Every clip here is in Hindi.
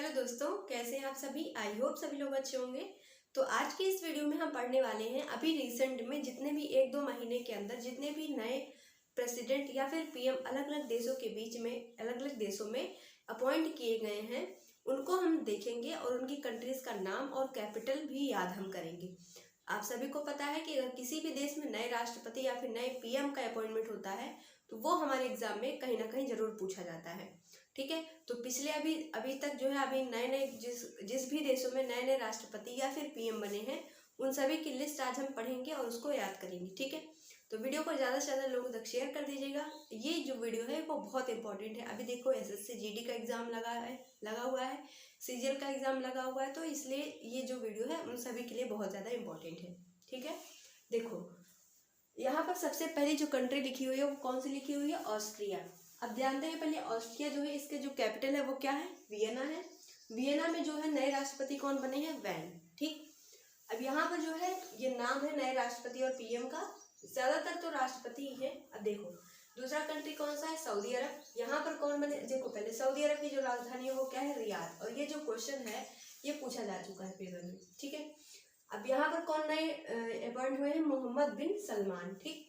हेलो दोस्तों, कैसे हैं आप सभी। आई होप सभी लोग अच्छे होंगे। तो आज की इस वीडियो में हम पढ़ने वाले हैं अभी रिसेंट में जितने भी 1-2 महीने के अंदर जितने भी नए प्रेसिडेंट या फिर पीएम अलग अलग देशों के बीच में अलग अलग देशों में अपॉइंट किए गए हैं, उनको हम देखेंगे और उनकी कंट्रीज का नाम और कैपिटल भी याद हम करेंगे। आप सभी को पता है कि अगर किसी भी देश में नए राष्ट्रपति या फिर नए पीएम का अपॉइंटमेंट होता है तो वो हमारे एग्जाम में कहीं ना कहीं जरूर पूछा जाता है। ठीक है, तो पिछले अभी तक जो है अभी नए नए जिस भी देशों में नए नए राष्ट्रपति या फिर पीएम बने हैं उन सभी की लिस्ट आज हम पढ़ेंगे और उसको याद करेंगे। ठीक है, तो वीडियो को ज़्यादा से ज़्यादा लोगों तक शेयर कर दीजिएगा। ये जो वीडियो है वो बहुत इंपॉर्टेंट है। अभी देखो एसएससी जीडी का एग्जाम लगा हुआ है, सीजीएल का एग्जाम लगा हुआ है, तो इसलिए ये जो वीडियो है उन सभी के लिए बहुत ज़्यादा इंपॉर्टेंट है। ठीक है, देखो यहाँ पर सबसे पहली जो कंट्री लिखी हुई है वो कौन सी लिखी हुई है? ऑस्ट्रिया। अब जानते हैं पहले ऑस्ट्रिया जो है इसके जो कैपिटल है वो क्या है? वियना है। वियना में जो है नए राष्ट्रपति कौन बने हैं? वैन। ठीक, अब यहाँ पर जो है ये नाम है नए राष्ट्रपति और पीएम का, ज्यादातर तो राष्ट्रपति ही है। अब देखो दूसरा कंट्री कौन सा है? सऊदी अरब। यहाँ पर कौन बने? देखो पहले सऊदी अरब की जो राजधानी है वो क्या है? रियाद। और ये जो क्वेश्चन है ये पूछा जा चुका है पेपर में। ठीक है, अब यहाँ पर कौन नए अपॉइंट हुए हैं? मोहम्मद बिन सलमान। ठीक,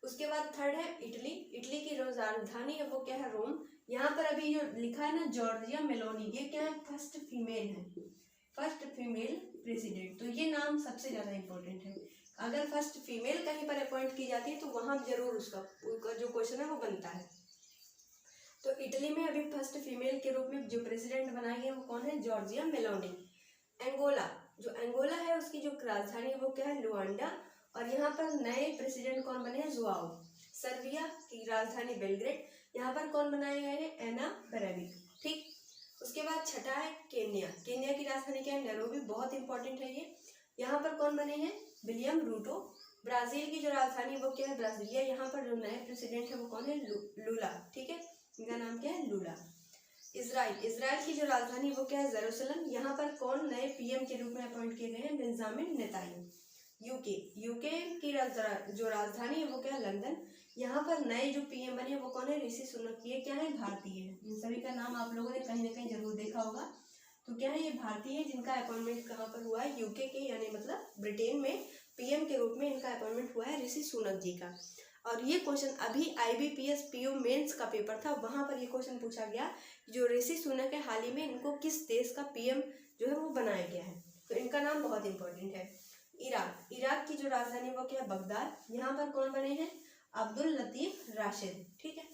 उसके बाद थर्ड है इटली। इटली की जो राजधानी है वो क्या है? रोम। यहाँ पर अभी जो लिखा है ना जॉर्जिया मेलोनी, ये क्या है? फर्स्ट फीमेल है, फर्स्ट फीमेल प्रेसिडेंट। तो ये नाम सबसे ज्यादा इंपॉर्टेंट है। अगर फर्स्ट फीमेल कहीं पर अपॉइंट की जाती है तो वहां जरूर उसका जो क्वेश्चन है वो बनता है। तो इटली में अभी फर्स्ट फीमेल के रूप में जो प्रेसिडेंट बनाई है वो कौन है? Giorgia Meloni. एंगोला, जो एंगोला है उसकी जो राजधानी है वो क्या है? लुआंडा। और यहाँ पर नए प्रेसिडेंट कौन बने हैं? जुआओ। सर्बिया की राजधानी बेलग्रेड। यहाँ पर कौन बनाए गए हैं? एना बेरेविक। ठीक, उसके बाद छठा है केन्या। केन्या की राजधानी क्या है? नैरोबी। बहुत इंपॉर्टेंट है ये। यहाँ पर कौन बने हैं? William Ruto. ब्राजील की जो राजधानी वो क्या है? ब्राजीलिया। यहाँ पर जो नए प्रेसिडेंट है वो कौन है? लूला। ठीक है, इनका नाम क्या है? लूला। इजराइल, इजराइल की जो राजधानी वो क्या है? जेरूसलम। यहाँ पर कौन नए पीएम के रूप में अपॉइंट किए गए हैं? Benjamin Netanyahu. यूके, यूके की जो राजधानी है वो क्या है? लंदन। यहाँ पर नए जो पीएम बने वो कौन है? ऋषि सुनक। ये क्या है? भारतीय है। इन सभी का नाम आप लोगों ने कहीं ना कहीं जरूर देखा होगा। तो क्या है? ये भारतीय है जिनका अपॉइंटमेंट कहाँ पर हुआ है? यूके के, यानी मतलब ब्रिटेन में पीएम के रूप में इनका अपॉइंटमेंट हुआ है ऋषि सुनक जी का। और ये क्वेश्चन अभी IBPS PO मेंस का पेपर था, वहां पर ये क्वेश्चन पूछा गया जो ऋषि सुनक है हाल ही में इनको किस देश का पीएम जो है वो बनाया गया है। तो इनका नाम बहुत इंपॉर्टेंट है। इराक, इराक की जो राजधानी वो क्या है? बगदाद। यहाँ पर कौन बने हैं? अब्दुल लतीफ राशिद। ठीक है,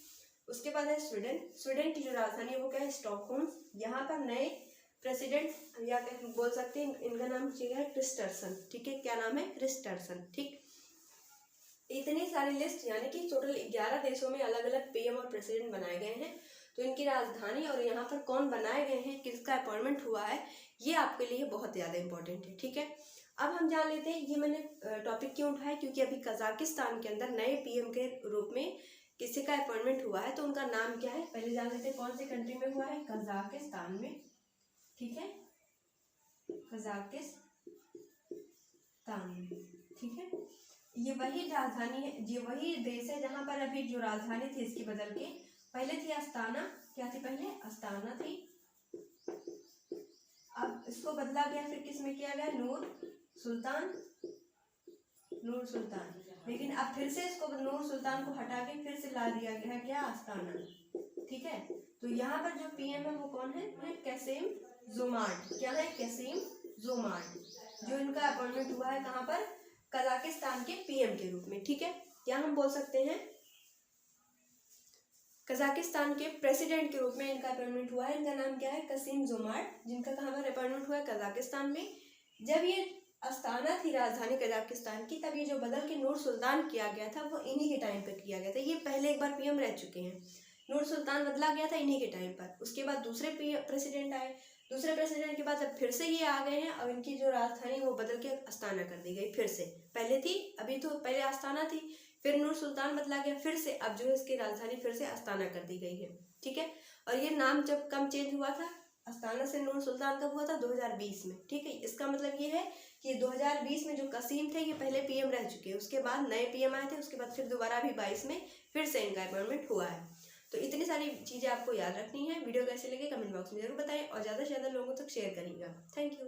उसके बाद है स्वीडन। स्वीडन की जो राजधानी है वो क्या है? स्टॉकहोम। यहाँ पर नए प्रेसिडेंट या बोल सकते हैं इनका नाम है क्रिस्टर्सन। ठीक है, क्या नाम है? क्रिस्टर्सन। ठीक, इतनी सारी लिस्ट यानी कि टोटल 11 देशों में अलग अलग पीएम और प्रेसिडेंट बनाए गए हैं। तो इनकी राजधानी और यहाँ पर कौन बनाए गए हैं, किसका अपॉइंटमेंट हुआ है, ये आपके लिए बहुत ज़्यादा इंपॉर्टेंट है। ठीक है, अब हम जान लेते हैं ये मैंने टॉपिक क्यों उठाया, क्योंकि अभी कजाकिस्तान के अंदर नए पीएम के रूप में किसी का अपॉइंटमेंट हुआ है। तो उनका नाम क्या है पहले जान लेते हैं। कौन सी कंट्री में हुआ है? कजाकिस्तान में। ठीक है, कजाकिस्तान में। ठीक है, ये वही राजधानी है, ये वही देश है जहां पर अभी जो राजधानी थी इसकी बदल के पहले थी अस्ताना। क्या थी पहले? अस्ताना थी। अब इसको बदला गया, फिर किस में किया गया? नूर सुल्तान, नूर सुल्तान। लेकिन अब फिर से इसको नूर सुल्तान को हटा के फिर से ला दिया गया है क्या? अस्ताना। ठीक है, तो यहाँ पर जो पीएम है वो कौन है? कैसिम जोमार्ट। क्या है? कैसिम जोमार्ट, जो इनका अपॉइंटमेंट हुआ है कहाँ पर? कजाकिस्तान के पीएम के रूप में। ठीक है, क्या हम बोल सकते हैं कजाकिस्तान के प्रेसिडेंट के रूप में इनका अपॉइंटमेंट हुआ है। इनका नाम क्या है? कसीम जोमार्ट, जिनका कहाँ पर अपॉइंटमेंट हुआ है? कजाकिस्तान में। जब ये अस्ताना थी राजधानी कजाकिस्तान की, तब ये जो बदल के नूर सुल्तान किया गया था वो इन्हीं के टाइम पर किया गया था। ये पहले एक बार पीएम रह चुके हैं। नूर सुल्तान बदला गया था इन्हीं के टाइम पर। उसके बाद दूसरे प्रेसिडेंट आए, दूसरे प्रेसिडेंट के बाद अब फिर से ये आ गए हैं और इनकी जो राजधानी वो बदल के अस्ताना कर दी गई। फिर से पहले थी, अभी तो पहले अस्ताना थी, फिर नूर सुल्तान बदला गया, फिर से अब जो है इसकी राजधानी फिर से अस्ताना कर दी गई है। ठीक है, और ये नाम जब कब चेंज हुआ था? अस्ताना से नूर सुल्तान कब हुआ था? 2020 में। ठीक है, इसका मतलब ये है कि 2020 में जो कसीम थे ये पहले पीएम रह चुके हैं, उसके बाद नए पीएम आए थे, उसके बाद फिर दोबारा भी 22 में फिर से इनका अपॉइंटमेंट हुआ है। तो इतनी सारी चीज़ें आपको याद रखनी है। वीडियो कैसे लगे कमेंट बॉक्स में जरूर बताएं और ज़्यादा से ज़्यादा लोगों तक शेयर करिएगा। Thank you.